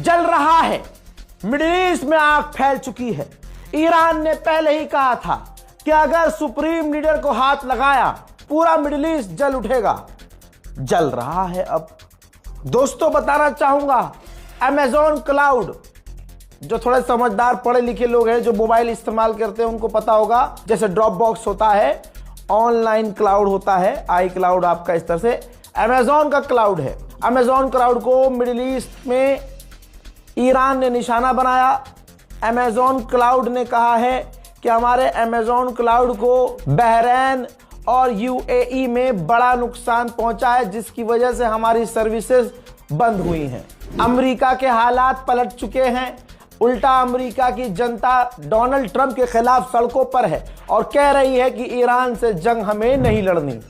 जल रहा है, मिडिल ईस्ट में आग फैल चुकी है। ईरान ने पहले ही कहा था कि अगर सुप्रीम लीडर को हाथ लगाया पूरा मिडिल ईस्ट जल उठेगा। जल रहा है अब। दोस्तों बताना चाहूंगा, अमेज़न क्लाउड, जो थोड़े समझदार पढ़े लिखे लोग हैं जो मोबाइल इस्तेमाल करते हैं उनको पता होगा, जैसे ड्रॉप बॉक्स होता है, ऑनलाइन क्लाउड होता है, आई क्लाउड आपका, इस तरह से अमेज़न का क्लाउड है। अमेज़न क्लाउड को मिडिल ईस्ट में ईरान ने निशाना बनाया। अमेज़न क्लाउड ने कहा है कि हमारे अमेज़न क्लाउड को बहरैन और यूएई में बड़ा नुकसान पहुंचा है, जिसकी वजह से हमारी सर्विसेज बंद हुई हैं। अमेरिका के हालात पलट चुके हैं। उल्टा अमेरिका की जनता डोनाल्ड ट्रंप के खिलाफ सड़कों पर है और कह रही है कि ईरान से जंग हमें नहीं लड़नी।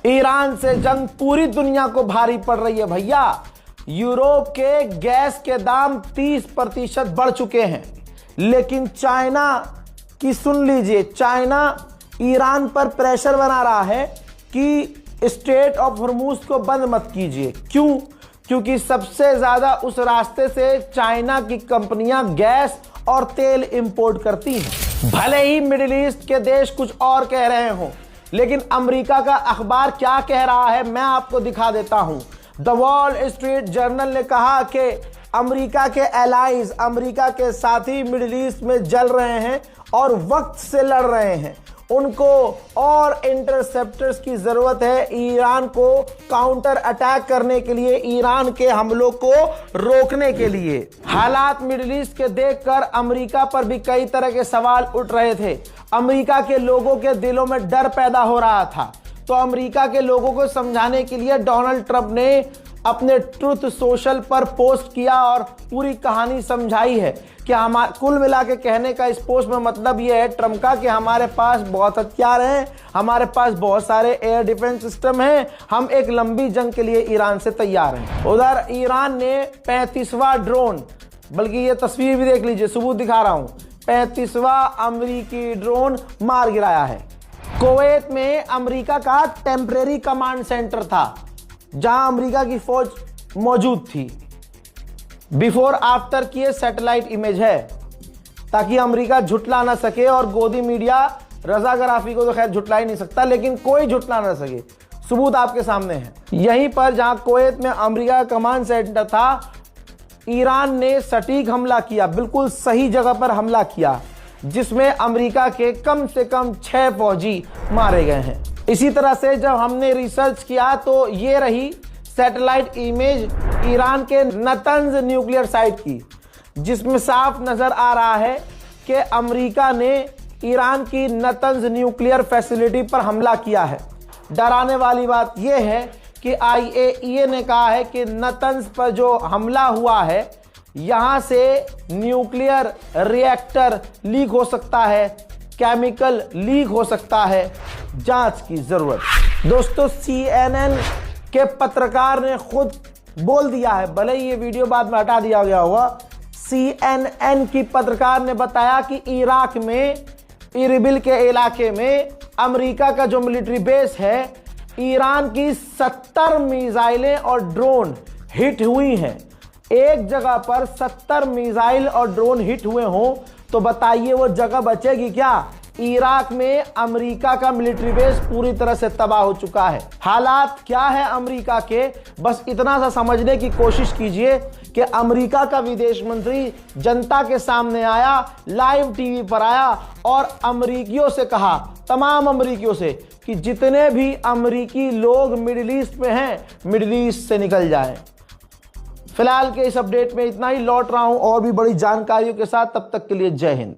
ईरान से जंग पूरी दुनिया को भारी पड़ रही है भैया। यूरोप के गैस के दाम 30% बढ़ चुके हैं, लेकिन चाइना की सुन लीजिए, चाइना ईरान पर प्रेशर बना रहा है कि स्ट्रेट ऑफ हॉर्मूज को बंद मत कीजिए। क्यों? क्योंकि सबसे ज्यादा उस रास्ते से चाइना की कंपनियां गैस और तेल इंपोर्ट करती हैं। भले ही मिडिल ईस्ट के देश कुछ और कह रहे हों, लेकिन अमेरिका का अखबार क्या कह रहा है मैं आपको दिखा देता हूं। द वॉल स्ट्रीट जर्नल ने कहा कि अमेरिका के एलाइज, अमेरिका के साथी मिडिल ईस्ट में जल रहे हैं और वक्त से लड़ रहे हैं। उनको और इंटरसेप्टर्स की जरूरत है ईरान को काउंटर अटैक करने के लिए, ईरान के हमलों को रोकने के लिए। हालात मिडिल ईस्ट के देखकर अमेरिका पर भी कई तरह के सवाल उठ रहे थे। अमेरिका के लोगों के दिलों में डर पैदा हो रहा था, तो अमेरिका के लोगों को समझाने के लिए डोनाल्ड ट्रंप ने अपने ट्रुथ सोशल पर पोस्ट किया और पूरी कहानी समझाई है कि कुल मिला के कहने का इस पोस्ट में मतलब यह है ट्रंप का कि हमारे पास बहुत हथियार हैं, हमारे पास बहुत सारे एयर डिफेंस सिस्टम हैं, हम एक लंबी जंग के लिए ईरान से तैयार हैं। उधर ईरान ने 35वां ड्रोन, बल्कि ये तस्वीर भी देख लीजिए, सबूत दिखा रहा हूं, 35वां अमेरिकी ड्रोन मार गिराया है। कुवैत में अमेरिका का टेम्परेरी कमांड सेंटर था जहां अमेरिका की फौज मौजूद थी। बिफोर आफ्टर की ये सैटेलाइट इमेज है ताकि अमेरिका झुटला ना सके, और गोदी मीडिया रजागराफी को तो खैर झुटला ही नहीं सकता, लेकिन कोई झुटला ना सके। सबूत आपके सामने है। यहीं पर जहां कुवैत में अमेरिका का कमांड सेंटर था, ईरान ने सटीक हमला किया, बिल्कुल सही जगह पर हमला किया, जिसमें अमेरिका के कम से कम 6 फौजी मारे गए हैं। इसी तरह से जब हमने रिसर्च किया तो ये रही सैटेलाइट इमेज ईरान के नतंज न्यूक्लियर साइट की, जिसमें साफ नजर आ रहा है कि अमेरिका ने ईरान की नतंज न्यूक्लियर फैसिलिटी पर हमला किया है। डराने वाली बात यह है कि IAEA ने कहा है कि नतंज पर जो हमला हुआ है, यहां से न्यूक्लियर रिएक्टर लीक हो सकता है, केमिकल लीक हो सकता है, जांच की जरूरत। दोस्तों, CNN के पत्रकार ने खुद बोल दिया है, भले ही ये वीडियो बाद में हटा दिया गया होगा, CNN की पत्रकार ने बताया कि इराक में इरबिल के इलाके में अमेरिका का जो मिलिट्री बेस है, ईरान की 70 मिसाइलें और ड्रोन हिट हुई हैं। एक जगह पर 70 मिसाइल और ड्रोन हिट हुए हों तो बताइए वो जगह बचेगी क्या? इराक में अमेरिका का मिलिट्री बेस पूरी तरह से तबाह हो चुका है। हालात क्या है अमेरिका के, बस इतना सा समझने की कोशिश कीजिए कि अमेरिका का विदेश मंत्री जनता के सामने आया, लाइव टीवी पर आया और अमेरिकियों से कहा, तमाम अमेरिकियों से, कि जितने भी अमेरिकी लोग मिडिल ईस्ट में हैं, मिडिल ईस्ट से निकल जाएं। फिलहाल के इस अपडेट में इतना ही। लौट रहा हूं और भी बड़ी जानकारियों के साथ, तब तक के लिए जय हिंद।